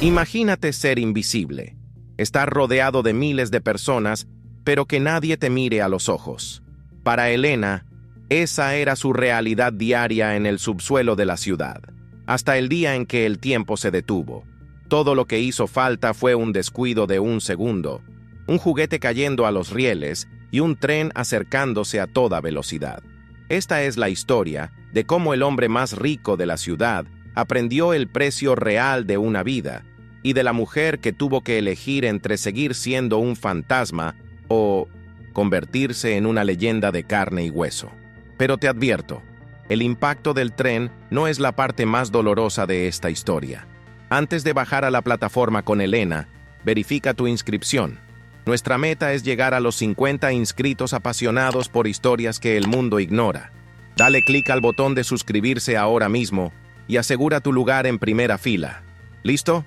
Imagínate ser invisible, estar rodeado de miles de personas, pero que nadie te mire a los ojos. Para Elena, esa era su realidad diaria en el subsuelo de la ciudad, hasta el día en que el tiempo se detuvo. Todo lo que hizo falta fue un descuido de un segundo, un juguete cayendo a los rieles y un tren acercándose a toda velocidad. Esta es la historia de cómo el hombre más rico de la ciudad aprendió el precio real de una vida, y de la mujer que tuvo que elegir entre seguir siendo un fantasma o convertirse en una leyenda de carne y hueso. Pero te advierto, el impacto del tren no es la parte más dolorosa de esta historia. Antes de bajar a la plataforma con Elena, verifica tu inscripción. Nuestra meta es llegar a los 50 inscritos apasionados por historias que el mundo ignora. Dale clic al botón de suscribirse ahora mismo y asegura tu lugar en primera fila. ¿Listo?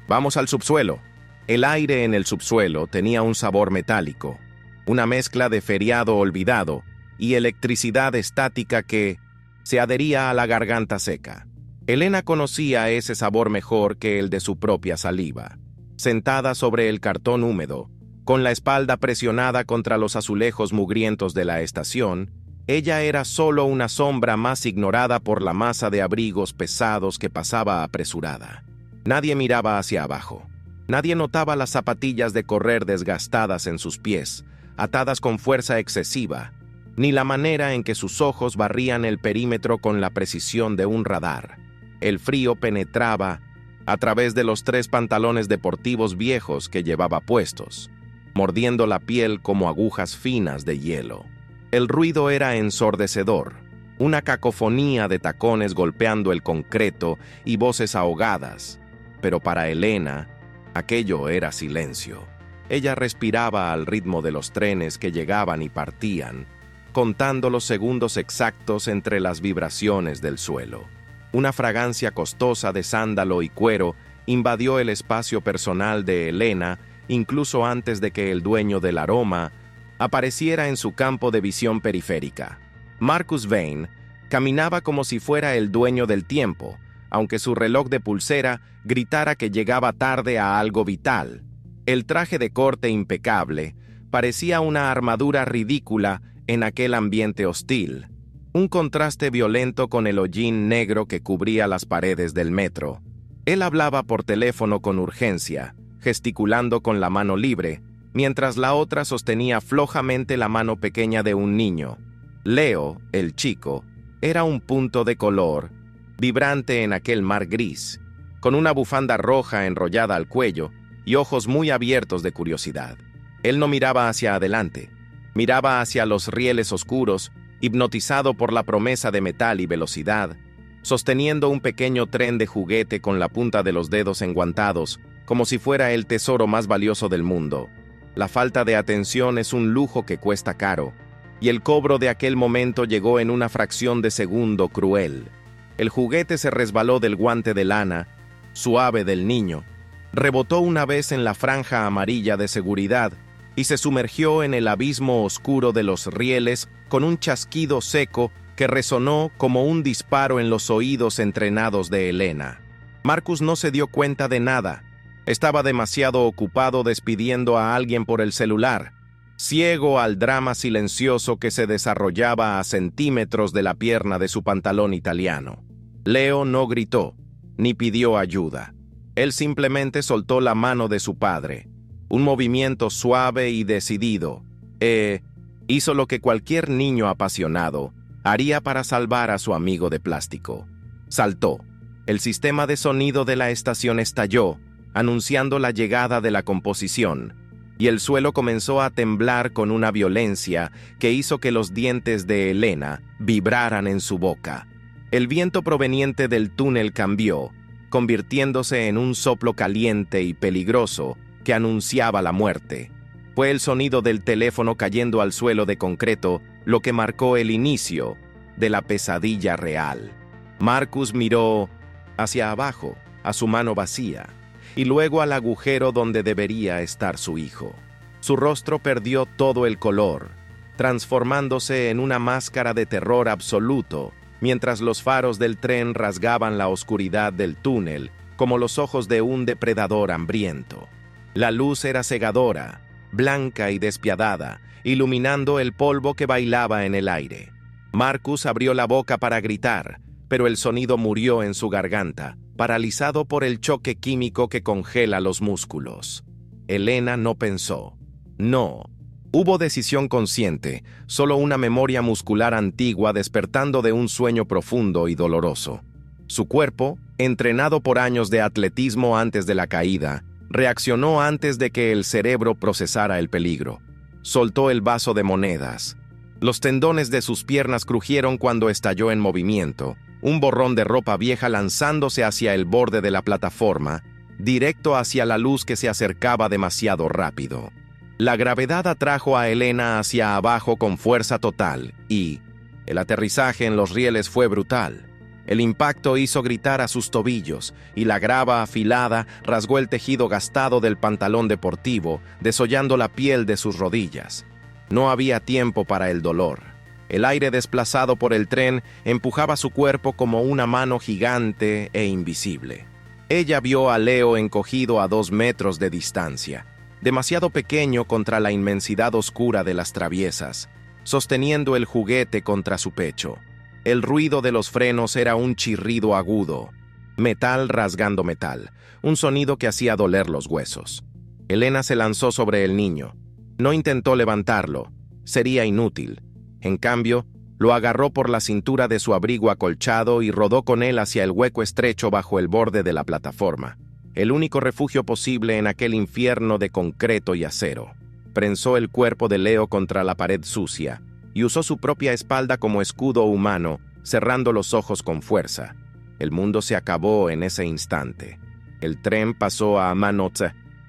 Vamos al subsuelo. El aire en el subsuelo tenía un sabor metálico, una mezcla de feriado olvidado y electricidad estática que se adhería a la garganta seca. Elena conocía ese sabor mejor que el de su propia saliva. Sentada sobre el cartón húmedo, con la espalda presionada contra los azulejos mugrientos de la estación, ella era solo una sombra más ignorada por la masa de abrigos pesados que pasaba apresurada. Nadie miraba hacia abajo. Nadie notaba las zapatillas de correr desgastadas en sus pies, atadas con fuerza excesiva, ni la manera en que sus ojos barrían el perímetro con la precisión de un radar. El frío penetraba a través de los 3 pantalones deportivos viejos que llevaba puestos, mordiendo la piel como agujas finas de hielo. El ruido era ensordecedor, una cacofonía de tacones golpeando el concreto y voces ahogadas, pero para Elena, aquello era silencio. Ella respiraba al ritmo de los trenes que llegaban y partían, contando los segundos exactos entre las vibraciones del suelo. Una fragancia costosa de sándalo y cuero invadió el espacio personal de Elena, incluso antes de que el dueño del aroma apareciera en su campo de visión periférica. Marcus Vane caminaba como si fuera el dueño del tiempo, aunque su reloj de pulsera gritara que llegaba tarde a algo vital. El traje de corte impecable parecía una armadura ridícula en aquel ambiente hostil, un contraste violento con el hollín negro que cubría las paredes del metro. Él hablaba por teléfono con urgencia, gesticulando con la mano libre, mientras la otra sostenía flojamente la mano pequeña de un niño. Leo, el chico, era un punto de color, vibrante en aquel mar gris, con una bufanda roja enrollada al cuello y ojos muy abiertos de curiosidad. Él no miraba hacia adelante, miraba hacia los rieles oscuros, hipnotizado por la promesa de metal y velocidad, sosteniendo un pequeño tren de juguete con la punta de los dedos enguantados, como si fuera el tesoro más valioso del mundo. La falta de atención es un lujo que cuesta caro, y el cobro de aquel momento llegó en una fracción de segundo cruel. El juguete se resbaló del guante de lana, suave del niño, rebotó una vez en la franja amarilla de seguridad y se sumergió en el abismo oscuro de los rieles con un chasquido seco que resonó como un disparo en los oídos entrenados de Elena. Marcus no se dio cuenta de nada. Estaba demasiado ocupado despidiendo a alguien por el celular, ciego al drama silencioso que se desarrollaba a centímetros de la pierna de su pantalón italiano. Leo no gritó, ni pidió ayuda. Él simplemente soltó la mano de su padre. Un movimiento suave y decidido. Hizo lo que cualquier niño apasionado haría para salvar a su amigo de plástico. Saltó. El sistema de sonido de la estación estalló, anunciando la llegada de la composición, y el suelo comenzó a temblar con una violencia que hizo que los dientes de Elena vibraran en su boca. El viento proveniente del túnel cambió, convirtiéndose en un soplo caliente y peligroso que anunciaba la muerte. Fue el sonido del teléfono cayendo al suelo de concreto lo que marcó el inicio de la pesadilla real. Marcus miró hacia abajo, a su mano vacía, y luego al agujero donde debería estar su hijo. Su rostro perdió todo el color, transformándose en una máscara de terror absoluto, mientras los faros del tren rasgaban la oscuridad del túnel como los ojos de un depredador hambriento. La luz era cegadora, blanca y despiadada, iluminando el polvo que bailaba en el aire. Marcus abrió la boca para gritar, pero el sonido murió en su garganta, paralizado por el choque químico que congela los músculos. Elena no pensó. No. Hubo decisión consciente, solo una memoria muscular antigua despertando de un sueño profundo y doloroso. Su cuerpo, entrenado por años de atletismo antes de la caída, reaccionó antes de que el cerebro procesara el peligro. Soltó el vaso de monedas. Los tendones de sus piernas crujieron cuando estalló en movimiento, un borrón de ropa vieja lanzándose hacia el borde de la plataforma, directo hacia la luz que se acercaba demasiado rápido. La gravedad atrajo a Elena hacia abajo con fuerza total y el aterrizaje en los rieles fue brutal. El impacto hizo gritar a sus tobillos y la grava afilada rasgó el tejido gastado del pantalón deportivo, desollando la piel de sus rodillas. No había tiempo para el dolor. El aire desplazado por el tren empujaba su cuerpo como una mano gigante e invisible. Ella vio a Leo encogido a 2 metros de distancia, demasiado pequeño contra la inmensidad oscura de las traviesas, sosteniendo el juguete contra su pecho. El ruido de los frenos era un chirrido agudo, metal rasgando metal, un sonido que hacía doler los huesos. Elena se lanzó sobre el niño. No intentó levantarlo, sería inútil. En cambio, lo agarró por la cintura de su abrigo acolchado y rodó con él hacia el hueco estrecho bajo el borde de la plataforma, el único refugio posible en aquel infierno de concreto y acero. Prensó el cuerpo de Leo contra la pared sucia y usó su propia espalda como escudo humano, cerrando los ojos con fuerza. El mundo se acabó en ese instante. El tren pasó a manos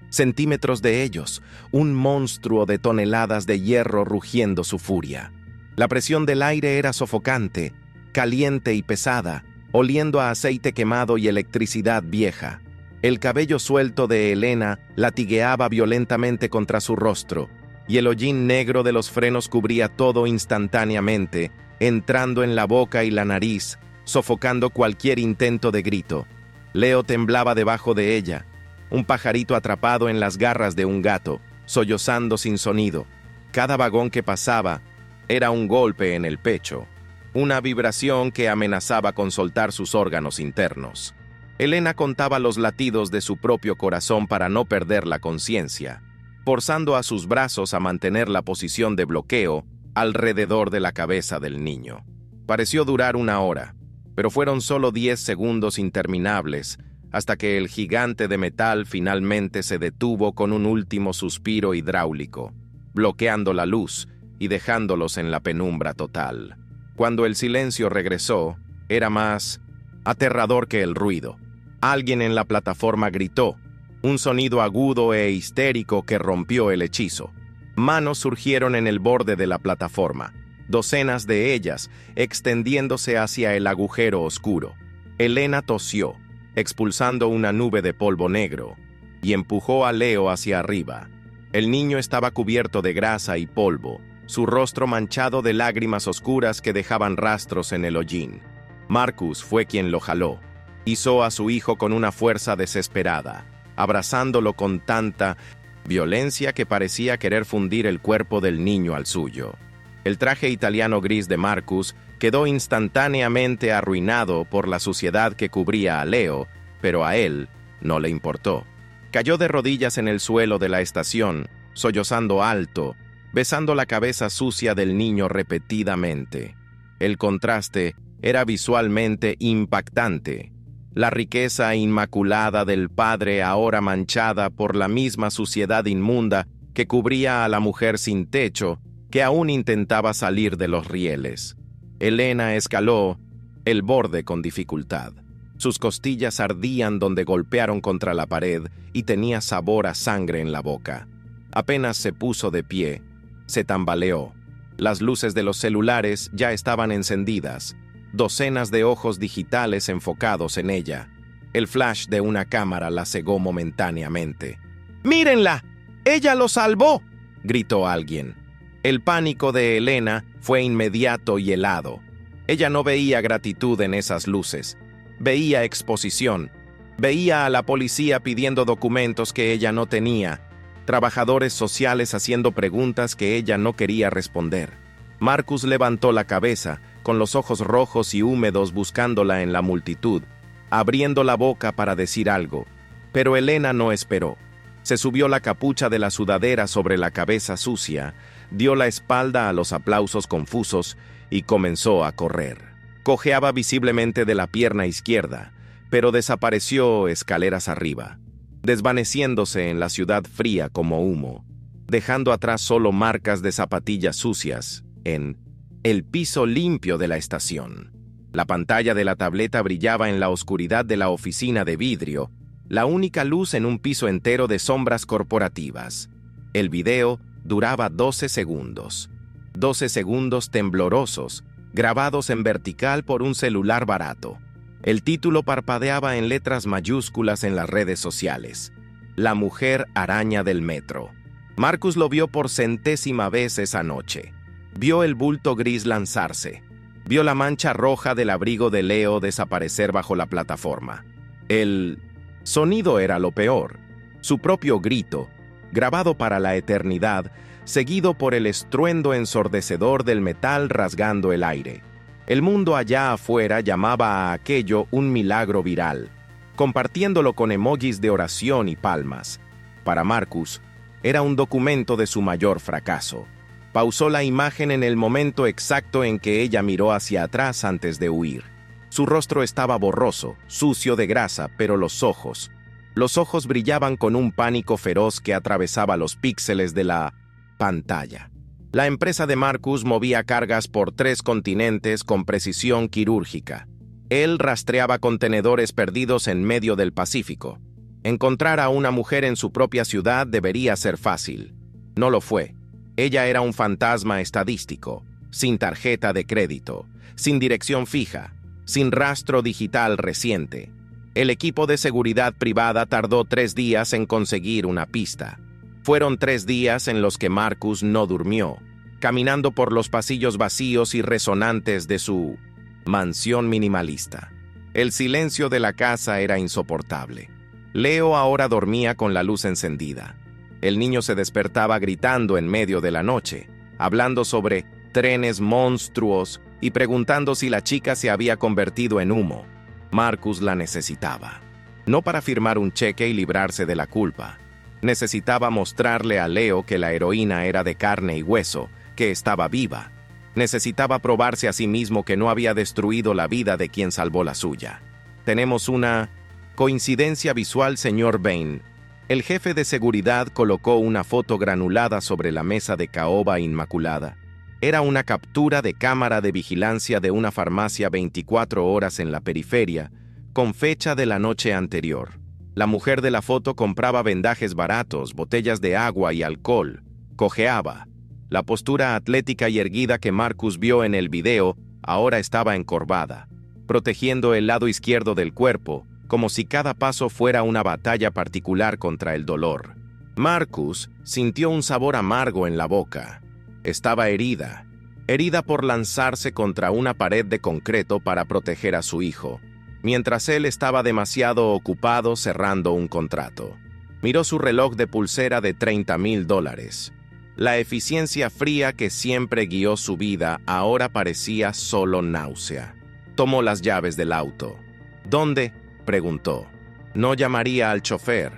centímetros de ellos, un monstruo de toneladas de hierro rugiendo su furia. La presión del aire era sofocante, caliente y pesada, oliendo a aceite quemado y electricidad vieja. El cabello suelto de Elena latigueaba violentamente contra su rostro, y el hollín negro de los frenos cubría todo instantáneamente, entrando en la boca y la nariz, sofocando cualquier intento de grito. Leo temblaba debajo de ella, un pajarito atrapado en las garras de un gato, sollozando sin sonido. Cada vagón que pasaba era un golpe en el pecho, una vibración que amenazaba con soltar sus órganos internos. Elena contaba los latidos de su propio corazón para no perder la conciencia, forzando a sus brazos a mantener la posición de bloqueo alrededor de la cabeza del niño. Pareció durar 1 hora, pero fueron solo 10 segundos interminables hasta que el gigante de metal finalmente se detuvo con un último suspiro hidráulico, bloqueando la luz y dejándolos en la penumbra total. Cuando el silencio regresó, era más aterrador que el ruido. Alguien en la plataforma gritó, un sonido agudo e histérico que rompió el hechizo. Manos surgieron en el borde de la plataforma, docenas de ellas extendiéndose hacia el agujero oscuro. Elena tosió, expulsando una nube de polvo negro, y empujó a Leo hacia arriba. El niño estaba cubierto de grasa y polvo, su rostro manchado de lágrimas oscuras que dejaban rastros en el hollín. Marcus fue quien lo jaló. Hizo a su hijo con una fuerza desesperada, abrazándolo con tanta violencia que parecía querer fundir el cuerpo del niño al suyo. El traje italiano gris de Marcus quedó instantáneamente arruinado por la suciedad que cubría a Leo, pero a él no le importó. Cayó de rodillas en el suelo de la estación, sollozando alto, besando la cabeza sucia del niño repetidamente. El contraste era visualmente impactante. La riqueza inmaculada del padre ahora manchada por la misma suciedad inmunda que cubría a la mujer sin techo, que aún intentaba salir de los rieles. Elena escaló el borde con dificultad. Sus costillas ardían donde golpearon contra la pared y tenía sabor a sangre en la boca. Apenas se puso de pie, se tambaleó. Las luces de los celulares ya estaban encendidas, docenas de ojos digitales enfocados en ella. El flash de una cámara la cegó momentáneamente. ¡Mírenla! ¡Ella lo salvó!, gritó alguien. El pánico de Elena fue inmediato y helado. Ella no veía gratitud en esas luces. Veía exposición. Veía a la policía pidiendo documentos que ella no tenía, trabajadores sociales haciendo preguntas que ella no quería responder. Marcus levantó la cabeza, con los ojos rojos y húmedos buscándola en la multitud, abriendo la boca para decir algo, pero Elena no esperó. Se subió la capucha de la sudadera sobre la cabeza sucia, dio la espalda a los aplausos confusos y comenzó a correr. Cojeaba visiblemente de la pierna izquierda, pero desapareció escaleras arriba, desvaneciéndose en la ciudad fría como humo, dejando atrás solo marcas de zapatillas sucias en el piso limpio de la estación. La pantalla de la tableta brillaba en la oscuridad de la oficina de vidrio, la única luz en un piso entero de sombras corporativas. El video duraba 12 segundos. 12 segundos temblorosos, grabados en vertical por un celular barato. El título parpadeaba en letras mayúsculas en las redes sociales. La mujer araña del metro. Marcus lo vio por centésima vez esa noche. Vio el bulto gris lanzarse. Vio la mancha roja del abrigo de Leo desaparecer bajo la plataforma. El sonido era lo peor. Su propio grito, grabado para la eternidad, seguido por el estruendo ensordecedor del metal rasgando el aire. El mundo allá afuera llamaba a aquello un milagro viral, compartiéndolo con emojis de oración y palmas. Para Marcus, era un documento de su mayor fracaso. Pausó la imagen en el momento exacto en que ella miró hacia atrás antes de huir. Su rostro estaba borroso, sucio de grasa, pero los ojos brillaban con un pánico feroz que atravesaba los píxeles de la pantalla. La empresa de Marcus movía cargas por 3 continentes con precisión quirúrgica. Él rastreaba contenedores perdidos en medio del Pacífico. Encontrar a una mujer en su propia ciudad debería ser fácil. No lo fue. Ella era un fantasma estadístico, sin tarjeta de crédito, sin dirección fija, sin rastro digital reciente. El equipo de seguridad privada tardó 3 días en conseguir una pista. Fueron 3 días en los que Marcus no durmió, caminando por los pasillos vacíos y resonantes de su mansión minimalista. El silencio de la casa era insoportable. Leo ahora dormía con la luz encendida. El niño se despertaba gritando en medio de la noche, hablando sobre trenes monstruos y preguntando si la chica se había convertido en humo. Marcus la necesitaba. No para firmar un cheque y librarse de la culpa. Necesitaba mostrarle a Leo que la heroína era de carne y hueso, que estaba viva. Necesitaba probarse a sí mismo que no había destruido la vida de quien salvó la suya. Tenemos una coincidencia visual, señor Bain. El jefe de seguridad colocó una foto granulada sobre la mesa de caoba inmaculada. Era una captura de cámara de vigilancia de una farmacia 24 horas en la periferia, con fecha de la noche anterior. La mujer de la foto compraba vendajes baratos, botellas de agua y alcohol. Cojeaba. La postura atlética y erguida que Marcus vio en el video ahora estaba encorvada, protegiendo el lado izquierdo del cuerpo, como si cada paso fuera una batalla particular contra el dolor. Marcus sintió un sabor amargo en la boca. Estaba herida por lanzarse contra una pared de concreto para proteger a su hijo, mientras él estaba demasiado ocupado cerrando un contrato. Miró su reloj de pulsera de $30,000. La eficiencia fría que siempre guió su vida ahora parecía solo náusea. Tomó las llaves del auto. ¿Dónde?, preguntó. No llamaría al chofer.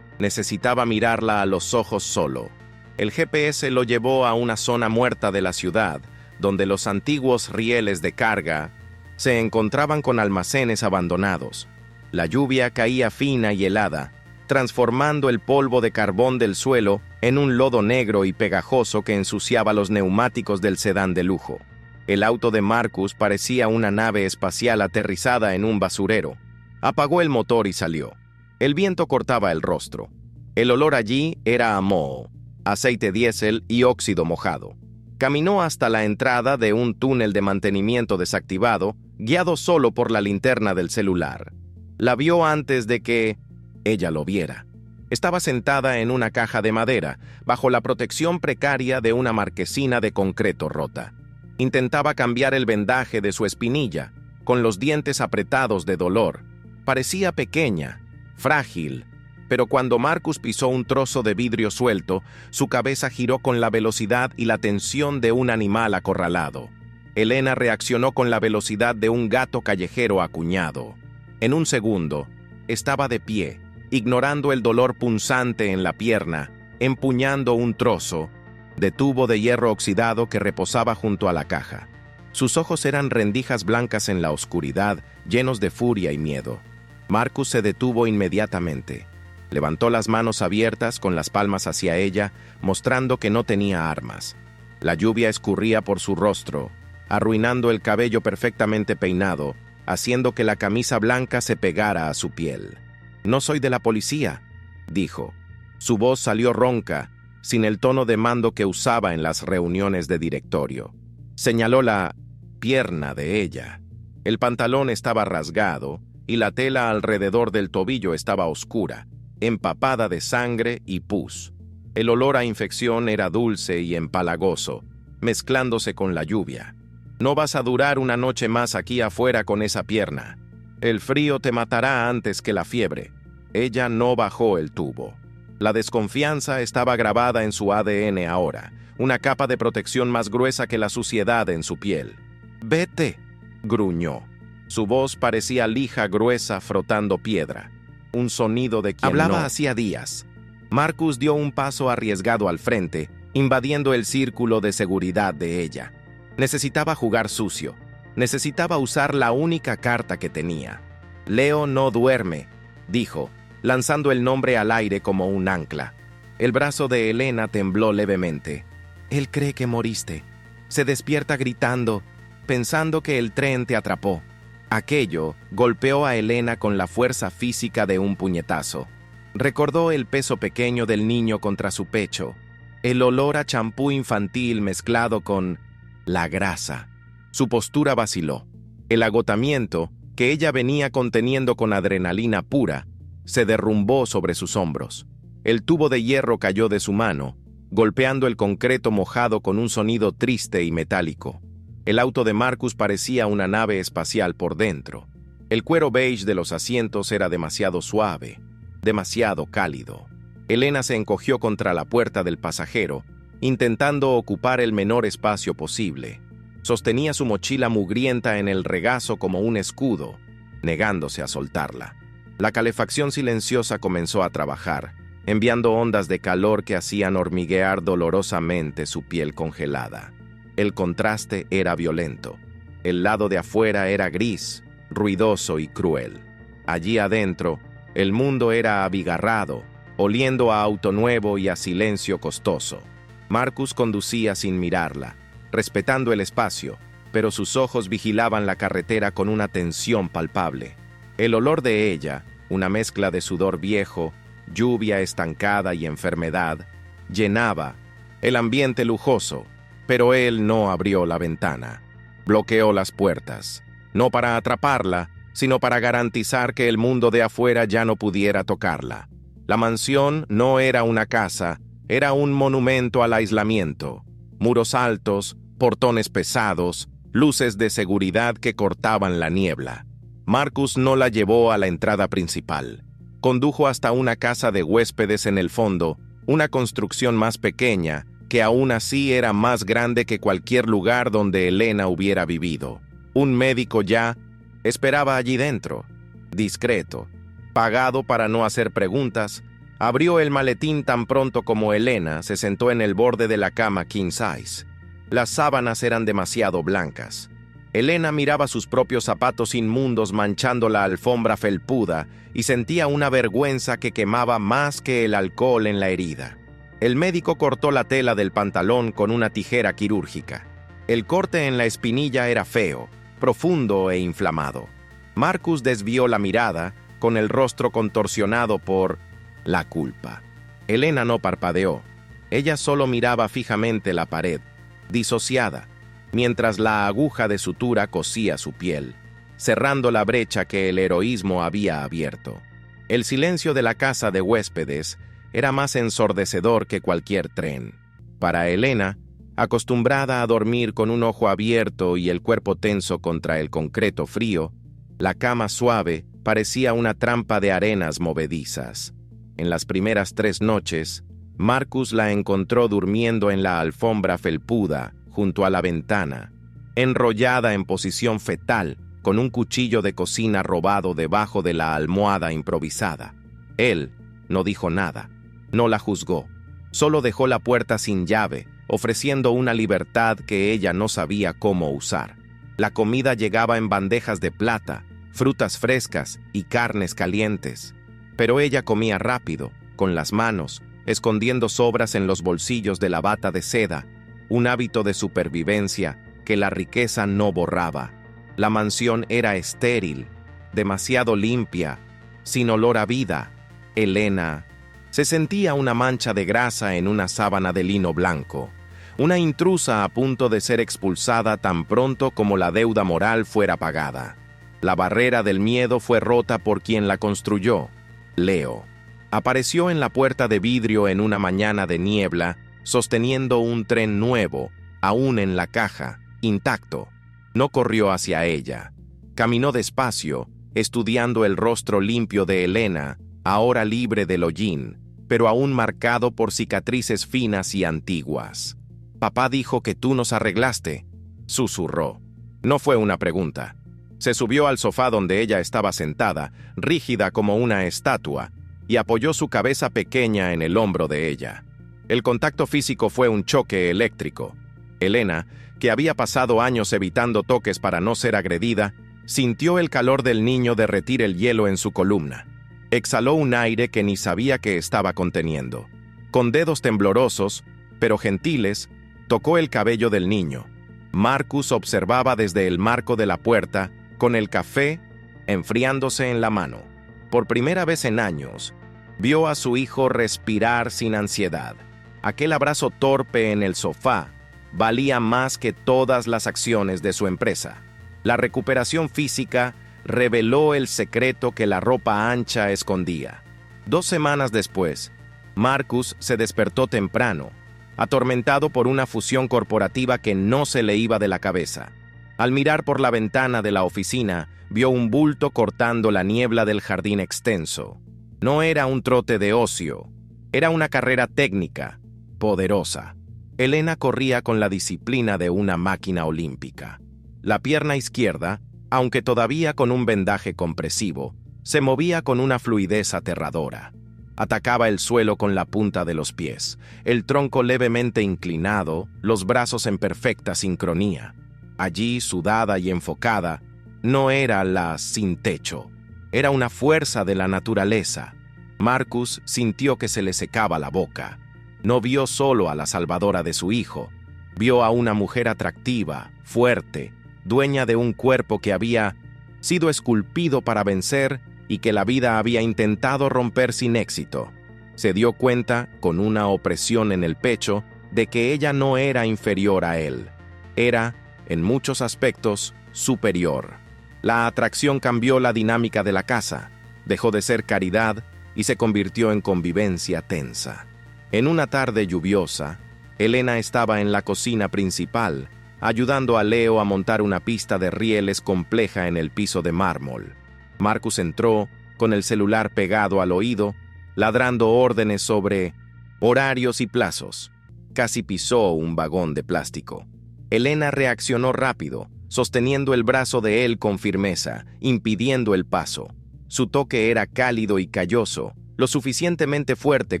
Necesitaba mirarla a los ojos solo. El GPS lo llevó a una zona muerta de la ciudad, donde los antiguos rieles de carga se encontraban con almacenes abandonados. La lluvia caía fina y helada, transformando el polvo de carbón del suelo en un lodo negro y pegajoso que ensuciaba los neumáticos del sedán de lujo. El auto de Marcus parecía una nave espacial aterrizada en un basurero. Apagó el motor y salió. El viento cortaba el rostro. El olor allí era a moho, aceite diésel y óxido mojado. Caminó hasta la entrada de un túnel de mantenimiento desactivado, guiado solo por la linterna del celular. La vio antes de que ella lo viera. Estaba sentada en una caja de madera, bajo la protección precaria de una marquesina de concreto rota. Intentaba cambiar el vendaje de su espinilla, con los dientes apretados de dolor. Parecía pequeña, frágil, pero cuando Marcus pisó un trozo de vidrio suelto, su cabeza giró con la velocidad y la tensión de un animal acorralado. Elena reaccionó con la velocidad de un gato callejero acuñado. En un segundo, estaba de pie, ignorando el dolor punzante en la pierna, empuñando un trozo de tubo de hierro oxidado que reposaba junto a la caja. Sus ojos eran rendijas blancas en la oscuridad, llenos de furia y miedo. Marcus se detuvo inmediatamente. Levantó las manos abiertas con las palmas hacia ella, mostrando que no tenía armas. La lluvia escurría por su rostro, arruinando el cabello perfectamente peinado, haciendo que la camisa blanca se pegara a su piel. «No soy de la policía», dijo. Su voz salió ronca, sin el tono de mando que usaba en las reuniones de directorio. Señaló la pierna de ella. El pantalón estaba rasgado y la tela alrededor del tobillo estaba oscura, empapada de sangre y pus. El olor a infección era dulce y empalagoso, mezclándose con la lluvia. «No vas a durar una noche más aquí afuera con esa pierna. El frío te matará antes que la fiebre». Ella no bajó el tubo. La desconfianza estaba grabada en su ADN ahora, una capa de protección más gruesa que la suciedad en su piel. «Vete», gruñó. Su voz parecía lija gruesa frotando piedra. Un sonido de quien hablaba hacía días. Marcus dio un paso arriesgado al frente, invadiendo el círculo de seguridad de ella. Necesitaba jugar sucio. Necesitaba usar la única carta que tenía. «Leo no duerme», dijo, lanzando el nombre al aire como un ancla. El brazo de Elena tembló levemente. «Él cree que moriste. Se despierta gritando, pensando que el tren te atrapó». Aquello golpeó a Elena con la fuerza física de un puñetazo. Recordó el peso pequeño del niño contra su pecho, el olor a champú infantil mezclado con la grasa. Su postura vaciló. El agotamiento, que ella venía conteniendo con adrenalina pura, se derrumbó sobre sus hombros. El tubo de hierro cayó de su mano, golpeando el concreto mojado con un sonido triste y metálico. El auto de Marcus parecía una nave espacial por dentro. El cuero beige de los asientos era demasiado suave, demasiado cálido. Elena se encogió contra la puerta del pasajero, intentando ocupar el menor espacio posible. Sostenía su mochila mugrienta en el regazo como un escudo, negándose a soltarla. La calefacción silenciosa comenzó a trabajar, enviando ondas de calor que hacían hormiguear dolorosamente su piel congelada. El contraste era violento. El lado de afuera era gris, ruidoso y cruel. Allí adentro, el mundo era abigarrado, oliendo a auto nuevo y a silencio costoso. Marcus conducía sin mirarla, respetando el espacio, pero sus ojos vigilaban la carretera con una tensión palpable. El olor de ella, una mezcla de sudor viejo, lluvia estancada y enfermedad, llenaba el ambiente lujoso, pero él no abrió la ventana. Bloqueó las puertas, no para atraparla, sino para garantizar que el mundo de afuera ya no pudiera tocarla. La mansión no era una casa, era un monumento al aislamiento. Muros altos, portones pesados, luces de seguridad que cortaban la niebla. Marcus no la llevó a la entrada principal. Condujo hasta una casa de huéspedes en el fondo, una construcción más pequeña, que aún así era más grande que cualquier lugar donde Elena hubiera vivido. Un médico ya esperaba allí dentro, discreto, pagado para no hacer preguntas. Abrió el maletín tan pronto como Elena se sentó en el borde de la cama king size. Las sábanas eran demasiado blancas. Elena miraba sus propios zapatos inmundos manchando la alfombra felpuda y sentía una vergüenza que quemaba más que el alcohol en la herida. El médico cortó la tela del pantalón con una tijera quirúrgica. El corte en la espinilla era feo, profundo e inflamado. Marcus desvió la mirada, con el rostro contorsionado por la culpa. Elena no parpadeó. Ella solo miraba fijamente la pared, disociada, mientras la aguja de sutura cosía su piel, cerrando la brecha que el heroísmo había abierto. El silencio de la casa de huéspedes era más ensordecedor que cualquier tren. Para Elena, acostumbrada a dormir con un ojo abierto y el cuerpo tenso contra el concreto frío, la cama suave parecía una trampa de arenas movedizas. En las primeras 3 noches, Marcus la encontró durmiendo en la alfombra felpuda junto a la ventana, enrollada en posición fetal, con un cuchillo de cocina robado debajo de la almohada improvisada. Él no dijo nada, no la juzgó, solo dejó la puerta sin llave, ofreciendo una libertad que ella no sabía cómo usar. La comida llegaba en bandejas de plata, frutas frescas y carnes calientes. Pero ella comía rápido, con las manos, escondiendo sobras en los bolsillos de la bata de seda, un hábito de supervivencia que la riqueza no borraba. La mansión era estéril, demasiado limpia, sin olor a vida. Elena se sentía una mancha de grasa en una sábana de lino blanco, una intrusa a punto de ser expulsada tan pronto como la deuda moral fuera pagada. La barrera del miedo fue rota por quien la construyó, Leo. Apareció en la puerta de vidrio en una mañana de niebla, sosteniendo un tren nuevo, aún en la caja, intacto. No corrió hacia ella. Caminó despacio, estudiando el rostro limpio de Elena, ahora libre del hollín, pero aún marcado por cicatrices finas y antiguas. «Papá dijo que tú nos arreglaste», susurró. No fue una pregunta. Se subió al sofá donde ella estaba sentada, rígida como una estatua, y apoyó su cabeza pequeña en el hombro de ella. El contacto físico fue un choque eléctrico. Elena, que había pasado años evitando toques para no ser agredida, sintió el calor del niño derretir el hielo en su columna. Exhaló un aire que ni sabía que estaba conteniendo. Con dedos temblorosos, pero gentiles, tocó el cabello del niño. Marcus observaba desde el marco de la puerta, con el café enfriándose en la mano. Por primera vez en años, vio a su hijo respirar sin ansiedad. Aquel abrazo torpe en el sofá valía más que todas las acciones de su empresa. La recuperación física reveló el secreto que la ropa ancha escondía. 2 semanas después, Marcus se despertó temprano, atormentado por una fusión corporativa que no se le iba de la cabeza. Al mirar por la ventana de la oficina, vio un bulto cortando la niebla del jardín extenso. No era un trote de ocio, era una carrera técnica, poderosa. Elena corría con la disciplina de una máquina olímpica. La pierna izquierda, aunque todavía con un vendaje compresivo, se movía con una fluidez aterradora. Atacaba el suelo con la punta de los pies, el tronco levemente inclinado, los brazos en perfecta sincronía. Allí, sudada y enfocada, no era la sin techo, era una fuerza de la naturaleza. Marcus sintió que se le secaba la boca. No vio solo a la salvadora de su hijo, vio a una mujer atractiva, fuerte, dueña de un cuerpo que había sido esculpido para vencer y que la vida había intentado romper sin éxito. Se dio cuenta, con una opresión en el pecho, de que ella no era inferior a él. Era, en muchos aspectos, superior. La atracción cambió la dinámica de la casa, dejó de ser caridad y se convirtió en convivencia tensa. En una tarde lluviosa, Elena estaba en la cocina principal, ayudando a Leo a montar una pista de rieles compleja en el piso de mármol. Marcus entró, con el celular pegado al oído, ladrando órdenes sobre horarios y plazos. Casi pisó un vagón de plástico. Elena reaccionó rápido, sosteniendo el brazo de él con firmeza, impidiendo el paso. Su toque era cálido y calloso, lo suficientemente fuerte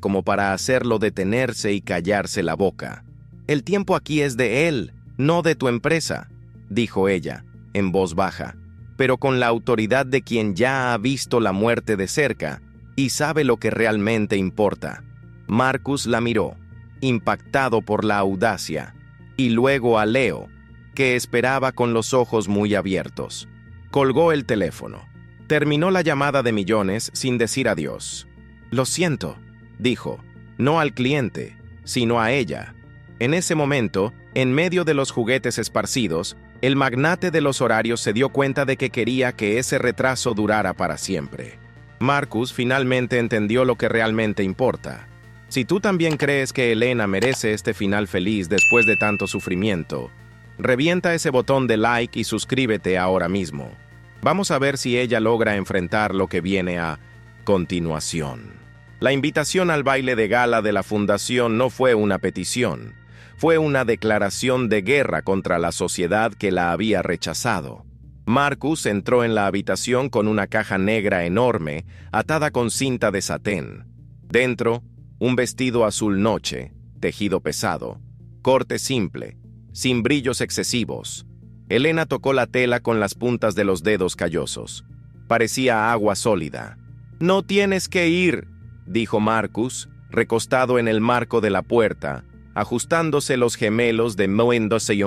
como para hacerlo detenerse y callarse la boca. «El tiempo aquí es de él, no de tu empresa», dijo ella, en voz baja, pero con la autoridad de quien ya ha visto la muerte de cerca y sabe lo que realmente importa. Marcus la miró, impactado por la audacia, y luego a Leo, que esperaba con los ojos muy abiertos. Colgó el teléfono. Terminó la llamada de millones sin decir adiós. «Lo siento», dijo, no al cliente, sino a ella. En ese momento, en medio de los juguetes esparcidos, el magnate de los horarios se dio cuenta de que quería que ese retraso durara para siempre. Marcus finalmente entendió lo que realmente importa. Si tú también crees que Elena merece este final feliz después de tanto sufrimiento, revienta ese botón de like y suscríbete ahora mismo. Vamos a ver si ella logra enfrentar lo que viene a continuación. La invitación al baile de gala de la fundación no fue una petición, fue una declaración de guerra contra la sociedad que la había rechazado. Marcus entró en la habitación con una caja negra enorme, atada con cinta de satén. Dentro, un vestido azul noche, tejido pesado, corte simple, sin brillos excesivos. Elena tocó la tela con las puntas de los dedos callosos. Parecía agua sólida. «No tienes que ir», dijo Marcus, recostado en el marco de la puerta, ajustándose los gemelos de moéndose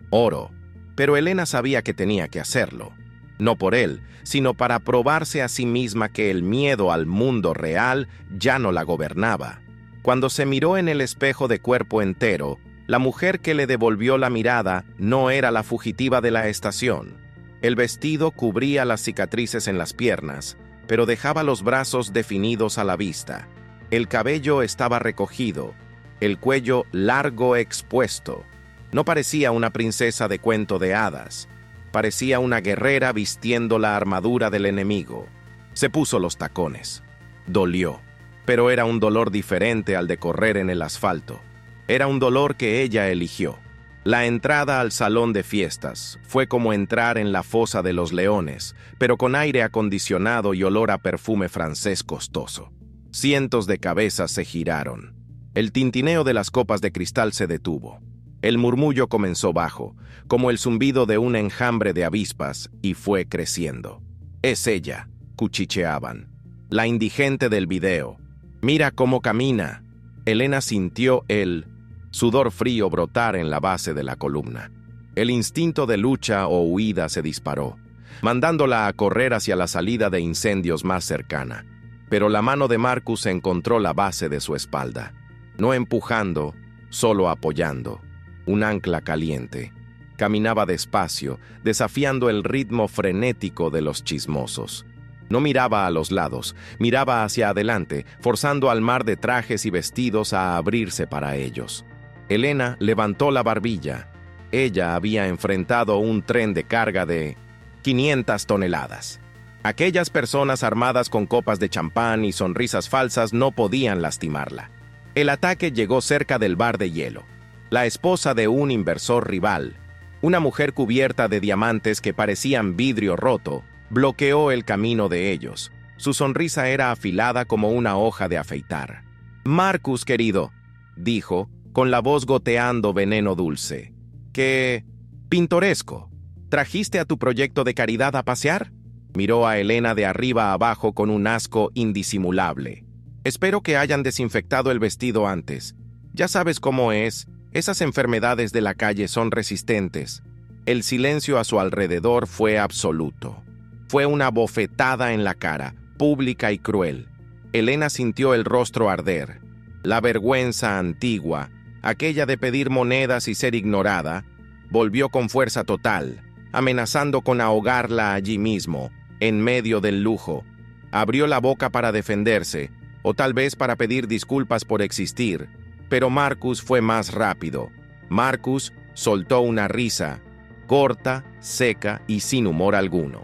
oro. Pero Elena sabía que tenía que hacerlo. No por él, sino para probarse a sí misma que el miedo al mundo real ya no la gobernaba. Cuando se miró en el espejo de cuerpo entero, la mujer que le devolvió la mirada no era la fugitiva de la estación. El vestido cubría las cicatrices en las piernas, pero dejaba los brazos definidos a la vista. El cabello estaba recogido, el cuello largo expuesto. No parecía una princesa de cuento de hadas. Parecía una guerrera vistiendo la armadura del enemigo. Se puso los tacones. Dolió, pero era un dolor diferente al de correr en el asfalto. Era un dolor que ella eligió. La entrada al salón de fiestas fue como entrar en la fosa de los leones, pero con aire acondicionado y olor a perfume francés costoso. Cientos de cabezas se giraron. El tintineo de las copas de cristal se detuvo. El murmullo comenzó bajo, como el zumbido de un enjambre de avispas, y fue creciendo. «Es ella», cuchicheaban. «La indigente del video. Mira cómo camina». Elena sintió el sudor frío brotar en la base de la columna. El instinto de lucha o huida se disparó, mandándola a correr hacia la salida de incendios más cercana. Pero la mano de Marcus encontró la base de su espalda. No empujando, solo apoyando. Un ancla caliente. Caminaba despacio, desafiando el ritmo frenético de los chismosos. No miraba a los lados, miraba hacia adelante, forzando al mar de trajes y vestidos a abrirse para ellos. Elena levantó la barbilla. Ella había enfrentado un tren de carga de 500 toneladas. Aquellas personas armadas con copas de champán y sonrisas falsas no podían lastimarla. El ataque llegó cerca del bar de hielo. La esposa de un inversor rival, una mujer cubierta de diamantes que parecían vidrio roto, bloqueó el camino de ellos. Su sonrisa era afilada como una hoja de afeitar. «Marcus, querido», dijo, con la voz goteando veneno dulce. «¡Qué pintoresco! ¿Trajiste a tu proyecto de caridad a pasear?» Miró a Elena de arriba a abajo con un asco indisimulable. «Espero que hayan desinfectado el vestido antes. Ya sabes cómo es. Esas enfermedades de la calle son resistentes». El silencio a su alrededor fue absoluto. Fue una bofetada en la cara, pública y cruel. Elena sintió el rostro arder. La vergüenza antigua, aquella de pedir monedas y ser ignorada, volvió con fuerza total, amenazando con ahogarla allí mismo, en medio del lujo. Abrió la boca para defenderse, o tal vez para pedir disculpas por existir, pero Marcus fue más rápido. Marcus soltó una risa, corta, seca y sin humor alguno.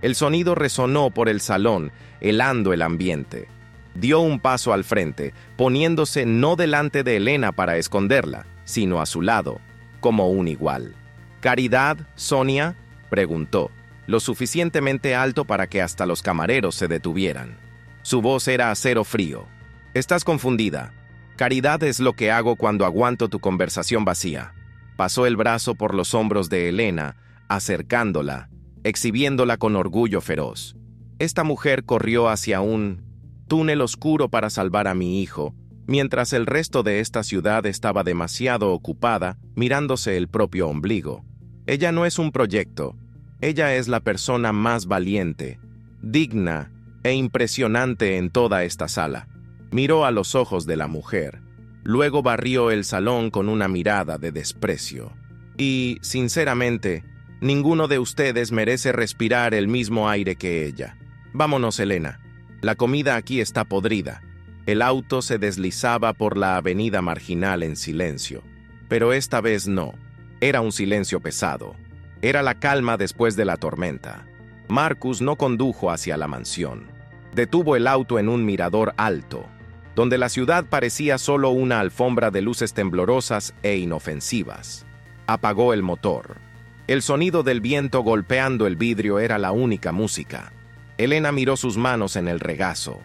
El sonido resonó por el salón, helando el ambiente. Dio un paso al frente, poniéndose no delante de Elena para esconderla, sino a su lado, como un igual. «¿Caridad, Sonia?», preguntó, lo suficientemente alto para que hasta los camareros se detuvieran. Su voz era acero frío. «Estás confundida. Caridad es lo que hago cuando aguanto tu conversación vacía». Pasó el brazo por los hombros de Elena, acercándola, exhibiéndola con orgullo feroz. Esta mujer corrió hacia un túnel oscuro para salvar a mi hijo, mientras el resto de esta ciudad estaba demasiado ocupada mirándose el propio ombligo. Ella no es un proyecto. Ella es la persona más valiente, digna e impresionante en toda esta sala. Miró a los ojos de la mujer. Luego barrió el salón con una mirada de desprecio. Y, sinceramente, ninguno de ustedes merece respirar el mismo aire que ella. Vámonos, Elena. La comida aquí está podrida. El auto se deslizaba por la avenida marginal en silencio. Pero esta vez no. Era un silencio pesado. Era la calma después de la tormenta. Marcus no condujo hacia la mansión. Detuvo el auto en un mirador alto, donde la ciudad parecía solo una alfombra de luces temblorosas e inofensivas. Apagó el motor. El sonido del viento golpeando el vidrio era la única música. Elena miró sus manos en el regazo.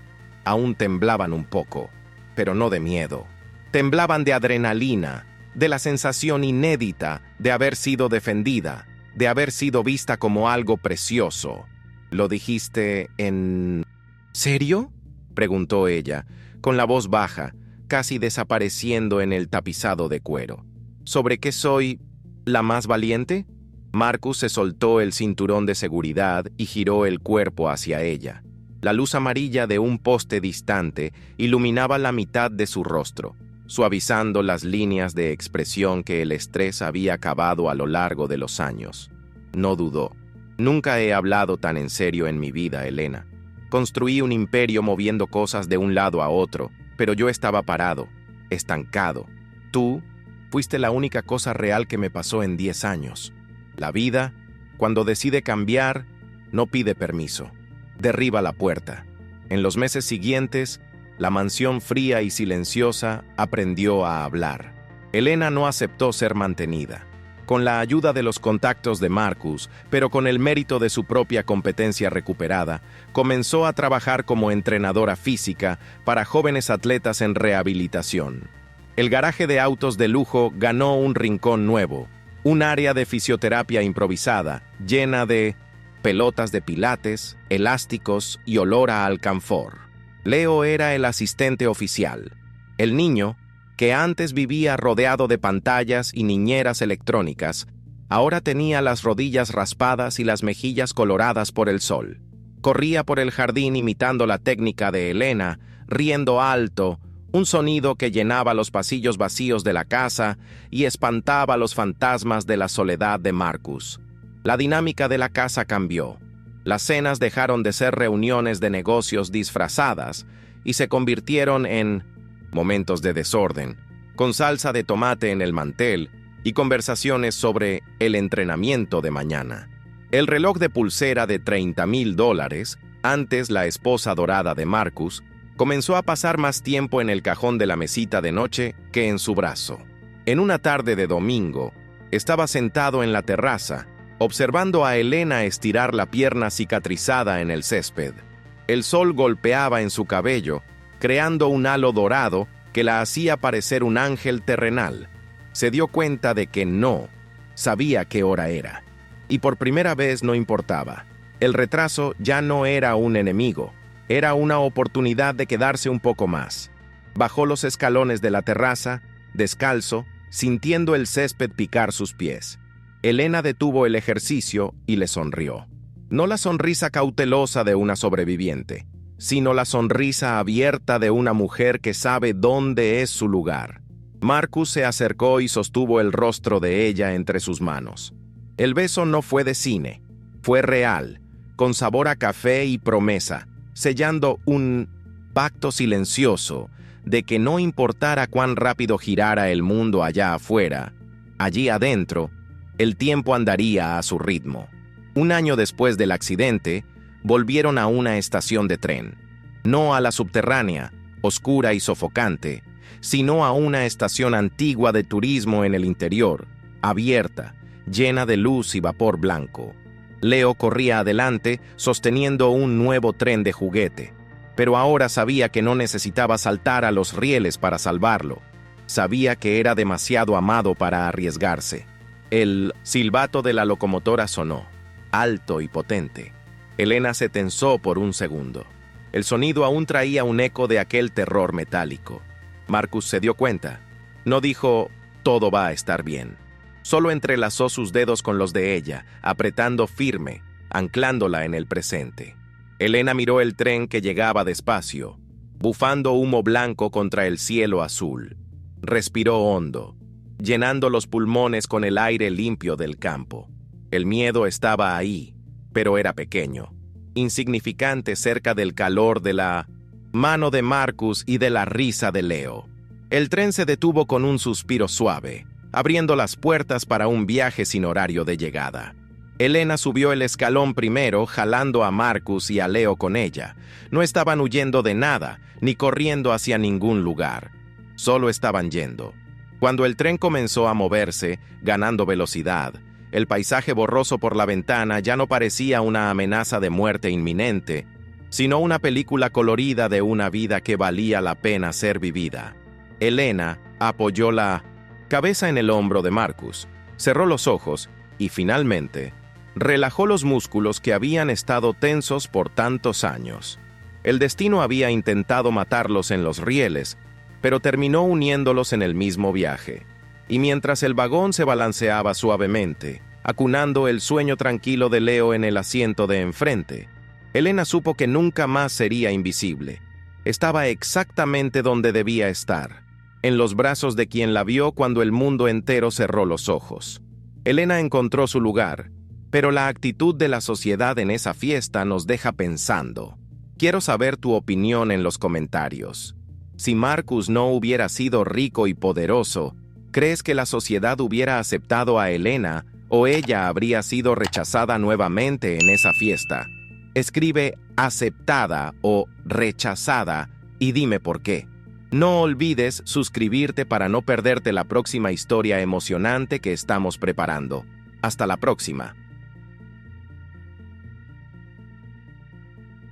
Aún temblaban un poco, pero no de miedo. Temblaban de adrenalina, de la sensación inédita de haber sido defendida, de haber sido vista como algo precioso. ¿Lo dijiste en serio?, preguntó ella, con la voz baja, casi desapareciendo en el tapizado de cuero. ¿Sobre qué soy la más valiente? Marcus se soltó el cinturón de seguridad y giró el cuerpo hacia ella. La luz amarilla de un poste distante iluminaba la mitad de su rostro, suavizando las líneas de expresión que el estrés había cavado a lo largo de los años. No dudó. Nunca he hablado tan en serio en mi vida, Elena. Construí un imperio moviendo cosas de un lado a otro, pero yo estaba parado, estancado. Tú fuiste la única cosa real que me pasó en 10 años. La vida, cuando decide cambiar, no pide permiso. Derriba la puerta. En los meses siguientes, la mansión fría y silenciosa aprendió a hablar. Elena no aceptó ser mantenida. Con la ayuda de los contactos de Marcus, pero con el mérito de su propia competencia recuperada, comenzó a trabajar como entrenadora física para jóvenes atletas en rehabilitación. El garaje de autos de lujo ganó un rincón nuevo, un área de fisioterapia improvisada, llena de pelotas de pilates, elásticos y olor a alcanfor. Leo era el asistente oficial. El niño, que antes vivía rodeado de pantallas y niñeras electrónicas, ahora tenía las rodillas raspadas y las mejillas coloradas por el sol. Corría por el jardín imitando la técnica de Elena, riendo alto, un sonido que llenaba los pasillos vacíos de la casa y espantaba los fantasmas de la soledad de Marcus. La dinámica de la casa cambió. Las cenas dejaron de ser reuniones de negocios disfrazadas y se convirtieron en momentos de desorden, con salsa de tomate en el mantel y conversaciones sobre el entrenamiento de mañana. El reloj de pulsera de $30,000, antes la esposa dorada de Marcus, comenzó a pasar más tiempo en el cajón de la mesita de noche que en su brazo. En una tarde de domingo, estaba sentado en la terraza, observando a Elena estirar la pierna cicatrizada en el césped. El sol golpeaba en su cabello, creando un halo dorado que la hacía parecer un ángel terrenal. Se dio cuenta de que no sabía qué hora era. Y por primera vez no importaba. El retraso ya no era un enemigo, era una oportunidad de quedarse un poco más. Bajó los escalones de la terraza, descalzo, sintiendo el césped picar sus pies. Elena detuvo el ejercicio y le sonrió. No la sonrisa cautelosa de una sobreviviente, sino la sonrisa abierta de una mujer que sabe dónde es su lugar. Marcus se acercó y sostuvo el rostro de ella entre sus manos. El beso no fue de cine, fue real, con sabor a café y promesa, sellando un pacto silencioso de que no importara cuán rápido girara el mundo allá afuera, allí adentro, el tiempo andaría a su ritmo. Un año después del accidente, volvieron a una estación de tren, no a la subterránea, oscura y sofocante, sino a una estación antigua de turismo en el interior, abierta, llena de luz y vapor blanco. Leo corría adelante sosteniendo un nuevo tren de juguete, pero ahora sabía que no necesitaba saltar a los rieles para salvarlo. Sabía que era demasiado amado para arriesgarse. El silbato de la locomotora sonó, alto y potente. Elena se tensó por un segundo. El sonido aún traía un eco de aquel terror metálico. Marcus se dio cuenta. No dijo, todo va a estar bien. Solo entrelazó sus dedos con los de ella, apretando firme, anclándola en el presente. Elena miró el tren que llegaba despacio, bufando humo blanco contra el cielo azul. Respiró hondo, llenando los pulmones con el aire limpio del campo. El miedo estaba ahí, pero era pequeño, insignificante cerca del calor de la mano de Marcus y de la risa de Leo. El tren se detuvo con un suspiro suave, abriendo las puertas para un viaje sin horario de llegada. Elena subió el escalón primero, jalando a Marcus y a Leo con ella. No estaban huyendo de nada, ni corriendo hacia ningún lugar. Solo estaban yendo. Cuando el tren comenzó a moverse, ganando velocidad, el paisaje borroso por la ventana ya no parecía una amenaza de muerte inminente, sino una película colorida de una vida que valía la pena ser vivida. Elena apoyó la cabeza en el hombro de Marcus, cerró los ojos y, finalmente, relajó los músculos que habían estado tensos por tantos años. El destino había intentado matarlos en los rieles, pero terminó uniéndolos en el mismo viaje. Y mientras el vagón se balanceaba suavemente, acunando el sueño tranquilo de Leo en el asiento de enfrente, Elena supo que nunca más sería invisible. Estaba exactamente donde debía estar, en los brazos de quien la vio cuando el mundo entero cerró los ojos. Elena encontró su lugar, pero la actitud de la sociedad en esa fiesta nos deja pensando. Quiero saber tu opinión en los comentarios. Si Marcus no hubiera sido rico y poderoso, ¿crees que la sociedad hubiera aceptado a Elena o ella habría sido rechazada nuevamente en esa fiesta? Escribe aceptada o rechazada y dime por qué. No olvides suscribirte para no perderte la próxima historia emocionante que estamos preparando. Hasta la próxima.